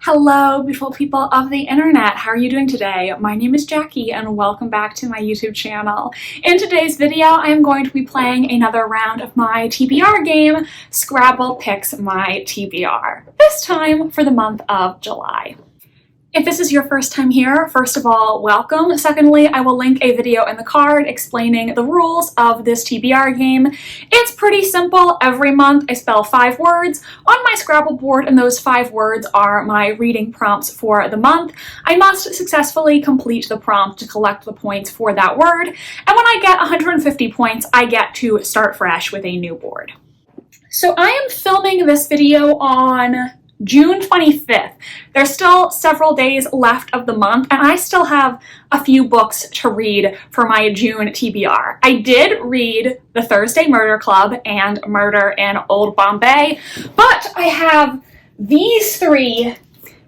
Hello, beautiful people of the internet. How are you doing today? My name is Jackie and welcome back to my YouTube channel. In today's video, I am going to be playing another round of my TBR game, Scrabble Picks My TBR, this time for the month of July. If this is your first time here, first of all, welcome. Secondly, I will link a video in the card explaining the rules of this TBR game. It's pretty simple. Every month I spell 5 words on my Scrabble board, and those 5 words are my reading prompts for the month. I must successfully complete the prompt to collect the points for that word, and when I get 150 points, I get to start fresh with a new board. So I am filming this video on June 25th. There's still several days left of the month, and I still have a few books to read for my June TBR. I did read The Thursday Murder Club and Murder in Old Bombay, but I have these 3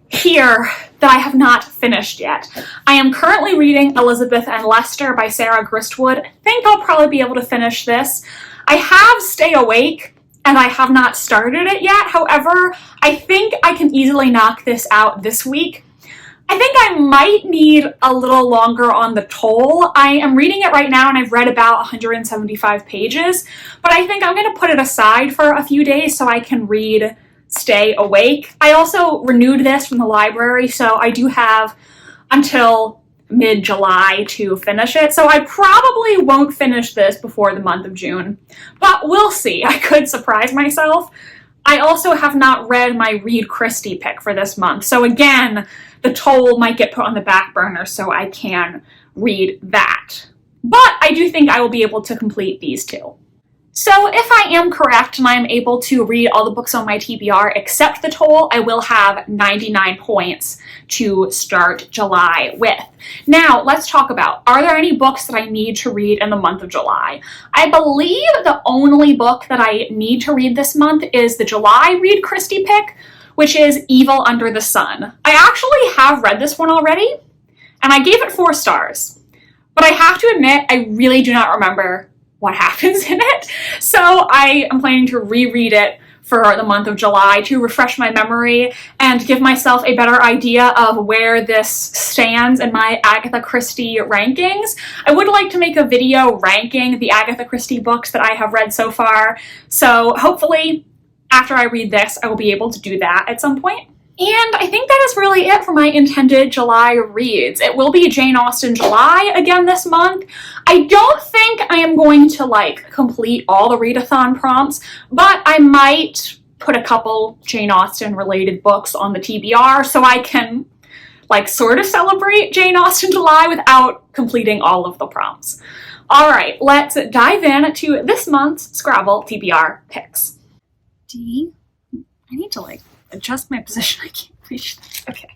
here that I have not finished yet. I am currently reading Elizabeth and Lester by Sarah Gristwood. I think I'll probably be able to finish this. I have Stay Awake, and I have not started it yet. However, I think I can easily knock this out this week. I think I might need a little longer on The Toll. I am reading it right now and I've read about 175 pages, but I think I'm going to put it aside for a few days so I can read Stay Awake. I also renewed this from the library, so I do have until mid-July to finish it, so I probably won't finish this before the month of June, but we'll see. I could surprise myself. I also have not read my Read Christie pick for this month, so again, The Toll might get put on the back burner so I can read that. But I do think I will be able to complete these 2. So if I am correct and I am able to read all the books on my TBR except The Toll, I will have 99 points to start July with. Now, let's talk about, are there any books that I need to read in the month of July? I believe the only book that I need to read this month is the July Read Christie pick, which is Evil Under the Sun. I actually have read this one already, and I gave it 4 stars. But I have to admit, I really do not remember what happens in it. So I am planning to reread it for the month of July to refresh my memory and give myself a better idea of where this stands in my Agatha Christie rankings. I would like to make a video ranking the Agatha Christie books that I have read so far. So hopefully after I read this, I will be able to do that at some point. And I think that is really it for my intended July reads. It will be Jane Austen July again this month. I don't think I am going to complete all the readathon prompts, but I might put a couple Jane Austen related books on the TBR so I can sort of celebrate Jane Austen July without completing all of the prompts. All right, let's dive in to this month's Scrabble TBR picks. I need to adjust my position. I can't reach this. Okay.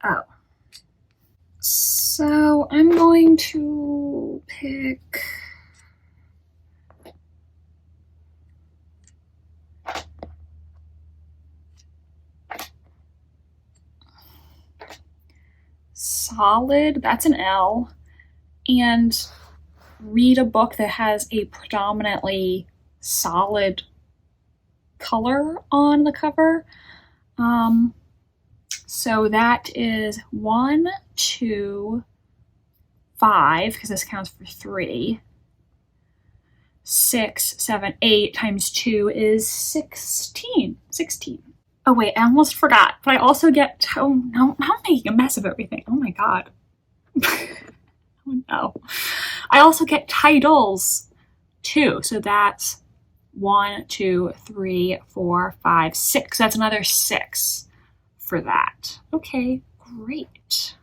Oh. So I'm going to pick Solid, that's an L, and read a book that has a predominantly solid color on the cover. So that is 1, 2, 5, because this counts for 3. 6, 7, 8 times 2 is 16. 16. Oh wait, I almost forgot, but I also get, oh no, I'm making a mess of everything. Oh my god. Oh no. I also get titles too, so that's 1, 2, 3, 4, 5, 6. That's another 6 for that. Okay, great.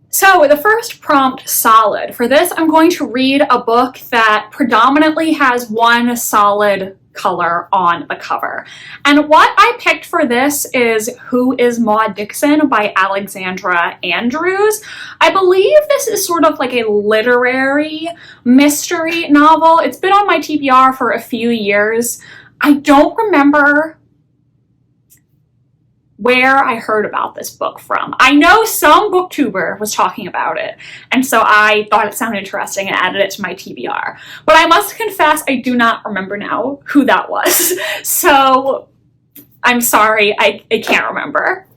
So the first prompt, solid. For this, I'm going to read a book that predominantly has one solid color on the cover. And what I picked for this is Who is Maud Dixon by Alexandra Andrews. I believe this is sort of like a literary mystery novel. It's been on my TBR for a few years. I don't remember where I heard about this book from. I know some booktuber was talking about it, and so I thought it sounded interesting and added it to my TBR. But I must confess, I do not remember now who that was. So I'm sorry, I can't remember.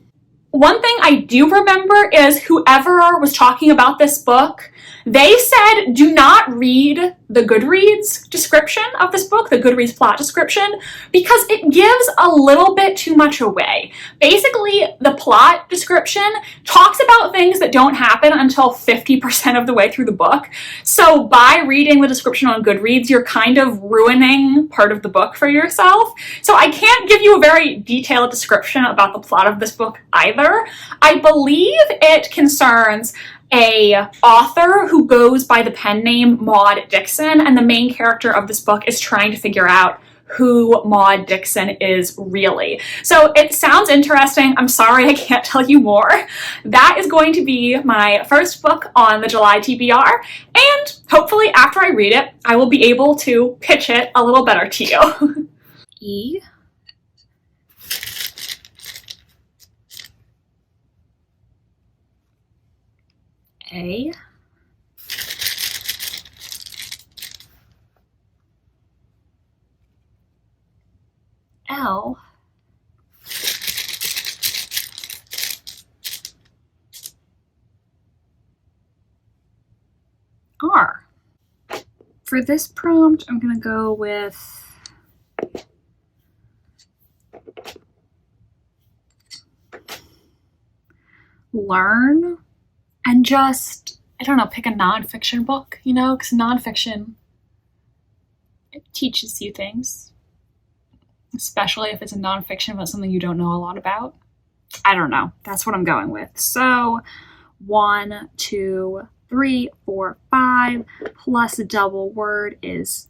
One thing I do remember is whoever was talking about this book, they said do not read the Goodreads description of this book, the Goodreads plot description, because it gives a little bit too much away. Basically, the plot description talks about things that don't happen until 50% of the way through the book. So by reading the description on Goodreads, you're kind of ruining part of the book for yourself. So I can't give you a very detailed description about the plot of this book either. I believe it concerns a author who goes by the pen name Maud Dixon, and the main character of this book is trying to figure out who Maud Dixon is really. So it sounds interesting. I'm sorry I can't tell you more. That is going to be my first book on the July TBR, and hopefully after I read it, I will be able to pitch it a little better to you. E. A. L. R. For this prompt, I'm going to go with learn and just, I don't know, pick a nonfiction book, you know, because nonfiction, it teaches you things, especially if it's a nonfiction about something you don't know a lot about. I don't know. That's what I'm going with. So 1, 2, 3, 4, 5 plus a double word is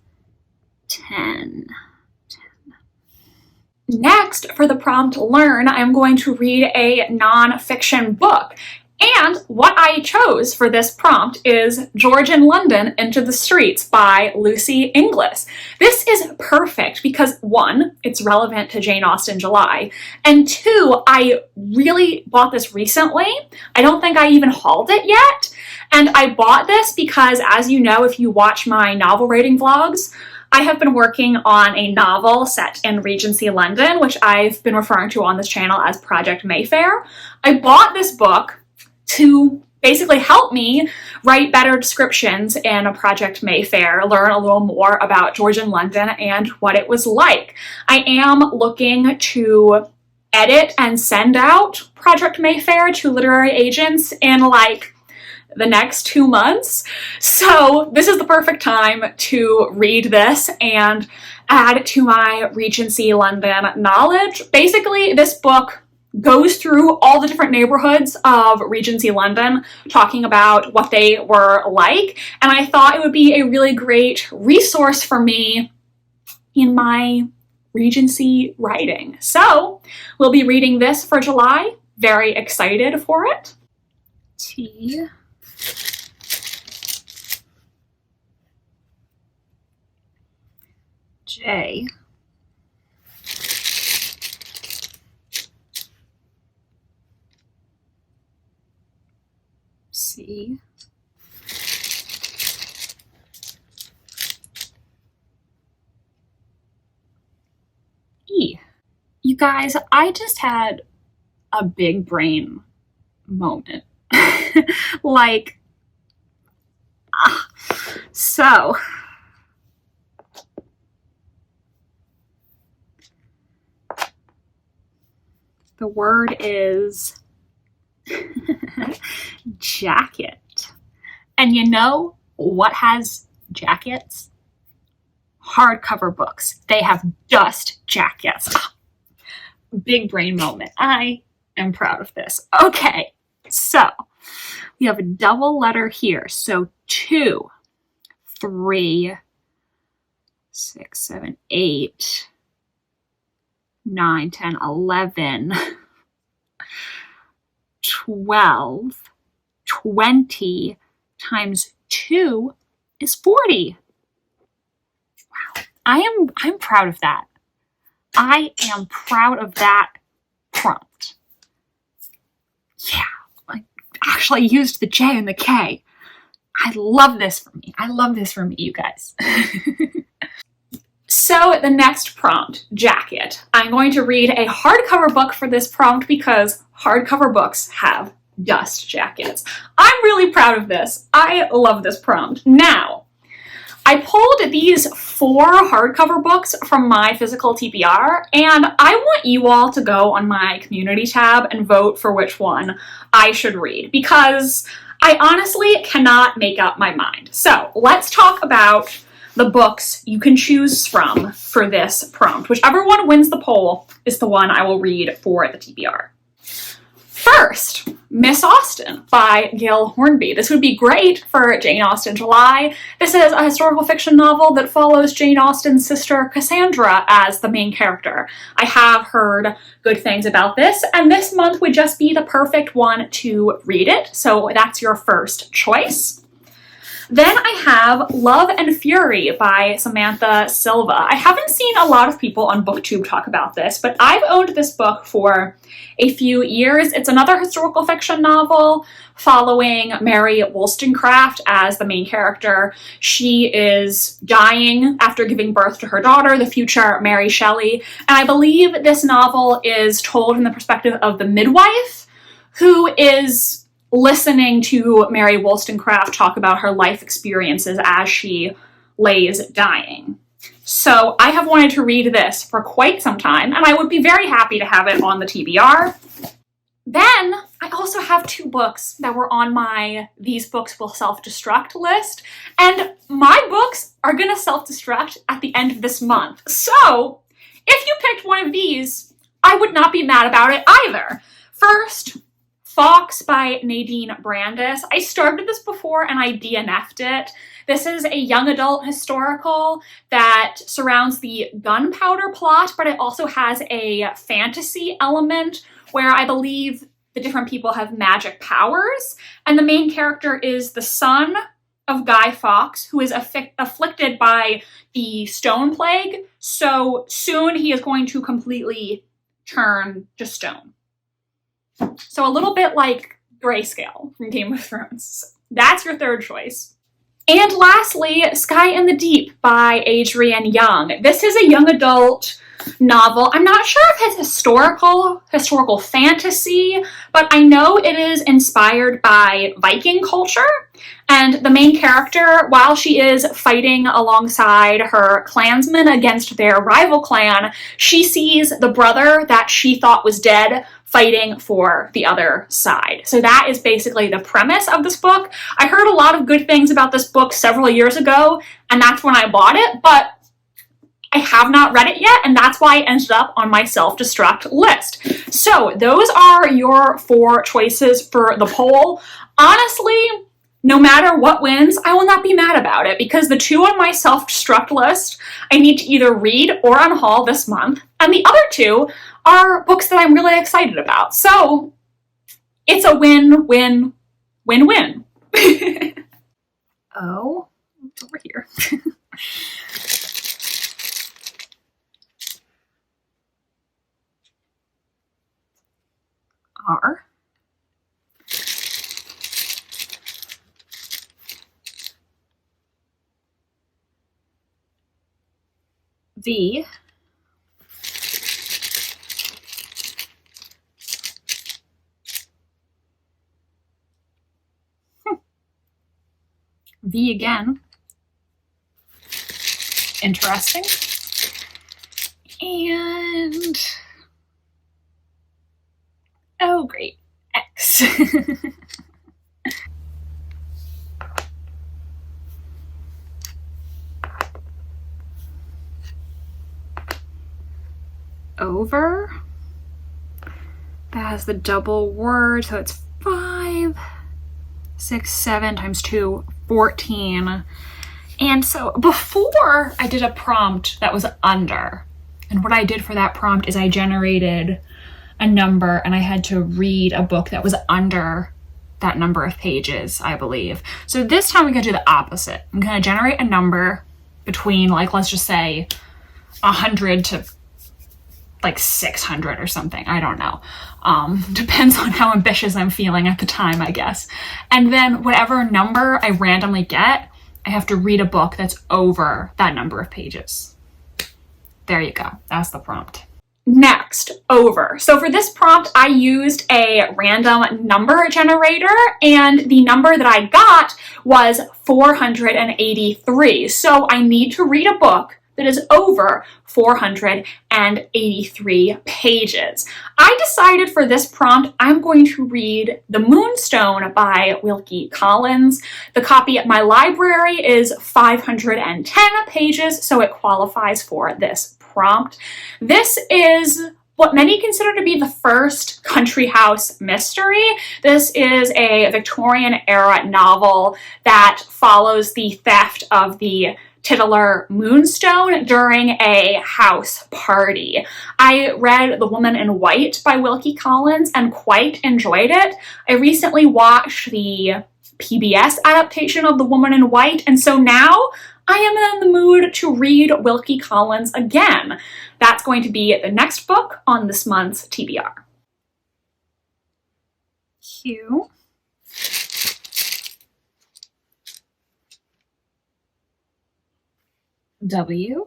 10. Next, for the prompt learn, I'm going to read a nonfiction book. And what I chose for this prompt is George in London Into the Streets by Lucy Inglis. This is perfect because 1, it's relevant to Jane Austen July, and 2, I really bought this recently. I don't think I even hauled it yet. And I bought this because, as you know, if you watch my novel rating vlogs, I have been working on a novel set in Regency London, which I've been referring to on this channel as Project Mayfair. I bought this book to basically help me write better descriptions in a Project Mayfair, learn a little more about George in London and what it was like. I am looking to edit and send out Project Mayfair to literary agents in like the next 2 months. So this is the perfect time to read this and add to my Regency London knowledge. Basically, this book goes through all the different neighborhoods of Regency London, talking about what they were like, and I thought it would be a really great resource for me in my Regency writing. So we'll be reading this for July. Very excited for it. T. J. C. E. You guys, I just had a big brain moment. Like, so the word is jacket. And you know what has jackets? Hardcover books. They have dust jackets. Big brain moment. I am proud of this. Okay, so we have a double letter here. So 2, 3, 6, 7, 8, 9, 10, 11, 12, 20 times 2 is 40. Wow. I'm proud of that. I am proud of that prompt. actually used the J and the K. I love this for me. I love this for me, you guys. So the next prompt, jacket. I'm going to read a hardcover book for this prompt because hardcover books have dust jackets. I'm really proud of this. I love this prompt. Now, I pulled these 4 hardcover books from my physical TBR, and I want you all to go on my community tab and vote for which one I should read, because I honestly cannot make up my mind. So let's talk about the books you can choose from for this prompt. Whichever one wins the poll is the one I will read for the TBR. First, Miss Austen by Gail Hornby. This would be great for Jane Austen July. This is a historical fiction novel that follows Jane Austen's sister Cassandra as the main character. I have heard good things about this, and this month would just be the perfect one to read it, so that's your first choice. Then I have Love and Fury by Samantha Silva. I haven't seen a lot of people on BookTube talk about this, but I've owned this book for a few years. It's another historical fiction novel following Mary Wollstonecraft as the main character. She is dying after giving birth to her daughter, the future Mary Shelley, and I believe this novel is told in the perspective of the midwife who is listening to Mary Wollstonecraft talk about her life experiences as she lays dying. So I have wanted to read this for quite some time, and I would be very happy to have it on the TBR. Then I also have 2 books that were on my These Books Will Self-Destruct list, and my books are gonna self-destruct at the end of this month. So if you picked one of these, I would not be mad about it either. First, Fox by Nadine Brandis. I started this before and I DNF'd it. This is a young adult historical that surrounds the gunpowder plot, but it also has a fantasy element where I believe the different people have magic powers, and the main character is the son of Guy Fawkes, who is afflicted by the stone plague, so soon he is going to completely turn to stone. So a little bit like Grayscale from Game of Thrones. That's your third choice. And lastly, Sky in the Deep by Adrienne Young. This is a young adult novel. I'm not sure if it's historical fantasy, but I know it is inspired by Viking culture. And the main character, while she is fighting alongside her clansmen against their rival clan, she sees the brother that she thought was dead fighting for the other side. So that is basically the premise of this book. I heard a lot of good things about this book several years ago, and that's when I bought it, but I have not read it yet, and that's why it ended up on my self-destruct list. So those are your 4 choices for the poll. Honestly, no matter what wins, I will not be mad about it, because the 2 on my self-destruct list I need to either read or unhaul this month, and the other 2 are books that I'm really excited about. So it's a win-win-win-win. Oh, it's over here. R. V. V again. Interesting. And oh, great. X. Over. That has the double word, so it's 5, 6, 7 times 2, 14. And so before I did a prompt that was under, and what I did for that prompt is I generated a number and I had to read a book that was under that number of pages, I believe. So this time we're gonna do the opposite. I'm gonna generate a number between, like, let's just say 100 to like 600 or something. I don't know. Depends on how ambitious I'm feeling at the time, I guess. And then whatever number I randomly get, I have to read a book that's over that number of pages. There you go. That's the prompt. Next, over. So for this prompt, I used a random number generator, and the number that I got was 483. So I need to read a book that is over 483 pages. I decided for this prompt, I'm going to read The Moonstone by Wilkie Collins. The copy at my library is 510 pages, so it qualifies for this prompt. This is what many consider to be the first country house mystery. This is a Victorian era novel that follows the theft of the titular Moonstone during a house party. I read The Woman in White by Wilkie Collins and quite enjoyed it. I recently watched the PBS adaptation of The Woman in White, and so now I am in the mood to read Wilkie Collins again. That's going to be the next book on this month's TBR. Q. W.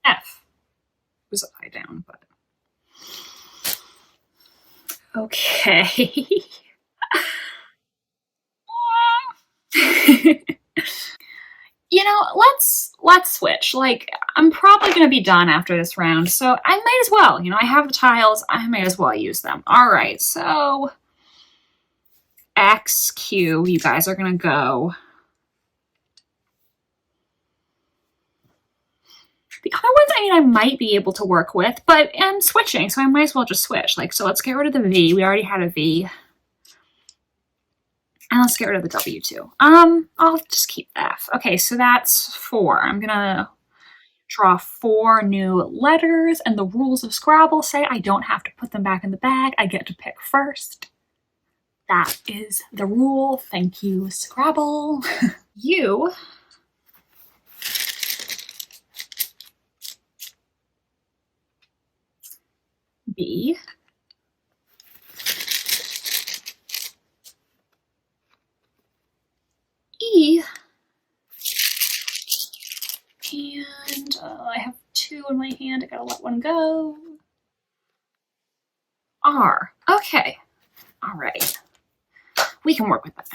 F. It was upside down, but okay. You know, let's switch. Like, I'm probably going to be done after this round, so I might as well. You know, I have the tiles. I might as well use them. All right, so X, Q, you guys are going to go. The other ones, I mean, I might be able to work with, but I'm switching, so I might as well just switch. Like, so let's get rid of the V. We already had a V. And let's get rid of the W too. I'll just keep F. Okay, so that's 4. I'm gonna draw 4 new letters, and the rules of Scrabble say I don't have to put them back in the bag. I get to pick first. That is the rule. Thank you, Scrabble. U. B. E. And I have 2 in my hand. I gotta let one go. R. Okay. All right. We can work with that.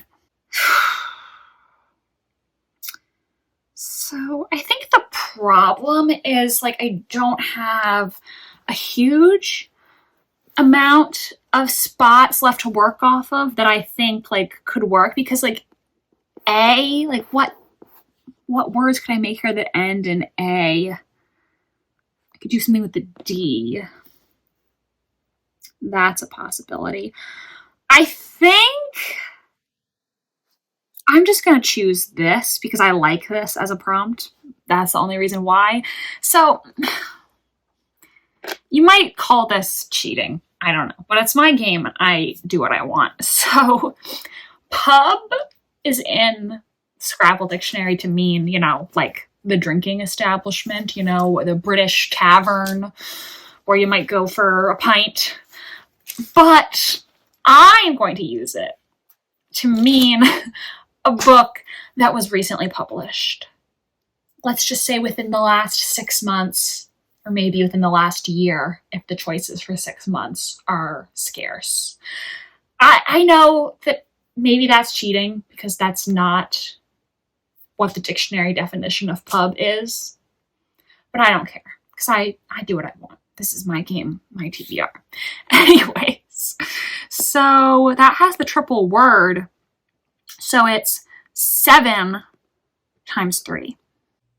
So I think the problem is, like, I don't have a huge amount of spots left to work off of that I think, like, could work, because, like, A, like, what words could I make here that end in A? I could do something with the D. That's a possibility. I think I'm just going to choose this because I like this as a prompt. That's the only reason why. So you might call this cheating. I don't know. But it's my game. I do what I want. So pub is in Scrabble dictionary to mean, you know, like the drinking establishment, you know, the British tavern where you might go for a pint. But I am going to use it to mean a book that was recently published. Let's just say within the last 6 months, or maybe within the last year, if the choices for 6 months are scarce. I know that maybe that's cheating because that's not what the dictionary definition of pub is, but I don't care because I do what I want. This is my game, my TBR. Anyways, so that has the triple word. So it's 7 times 3.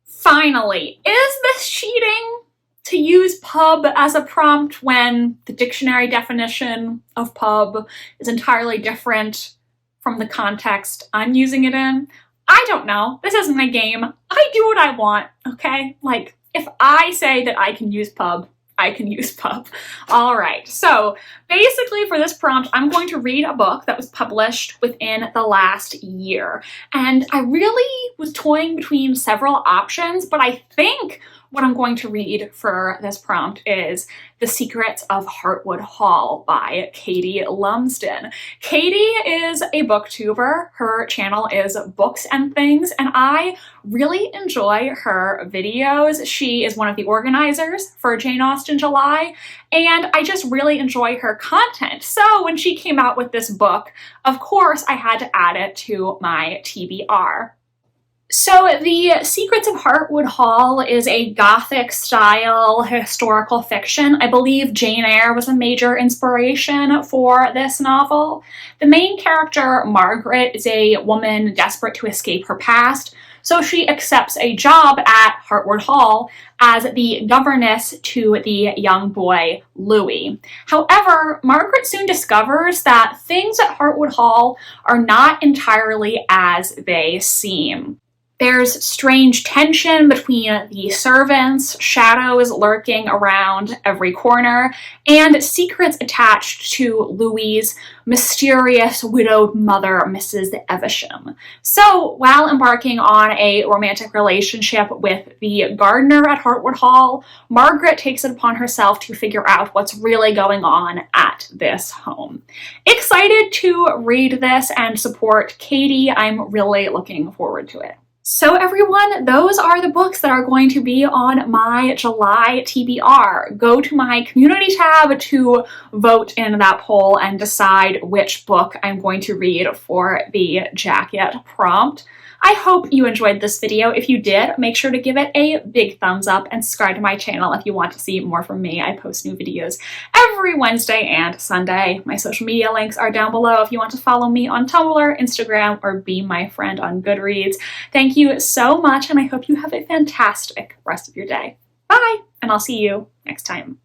Finally, is this cheating to use pub as a prompt when the dictionary definition of pub is entirely different from the context I'm using it in? I don't know. This is my game. I do what I want, okay? Like, if I say that I can use pub, I can use pup. All right, so basically for this prompt, I'm going to read a book that was published within the last year. And I really was toying between several options, but I think what I'm going to read for this prompt is The Secrets of Heartwood Hall by Katie Lumsden. Katie is a booktuber. Her channel is Books and Things, and I really enjoy her videos. She is one of the organizers for Jane Austen July, and I just really enjoy her content. So when she came out with this book, of course I had to add it to my TBR. So The Secrets of Heartwood Hall is a Gothic-style historical fiction. I believe Jane Eyre was a major inspiration for this novel. The main character, Margaret, is a woman desperate to escape her past, so she accepts a job at Heartwood Hall as the governess to the young boy, Louis. However, Margaret soon discovers that things at Heartwood Hall are not entirely as they seem. There's strange tension between the servants, shadows lurking around every corner, and secrets attached to Louis's mysterious widowed mother, Mrs. Evesham. So, while embarking on a romantic relationship with the gardener at Heartwood Hall, Margaret takes it upon herself to figure out what's really going on at this home. Excited to read this and support Katie. I'm really looking forward to it. So everyone, those are the books that are going to be on my July TBR. Go to my community tab to vote in that poll and decide which book I'm going to read for the jacket prompt. I hope you enjoyed this video. If you did, make sure to give it a big thumbs up and subscribe to my channel if you want to see more from me. I post new videos every Wednesday and Sunday. My social media links are down below if you want to follow me on Tumblr, Instagram, or be my friend on Goodreads. Thank you so much, and I hope you have a fantastic rest of your day. Bye, and I'll see you next time.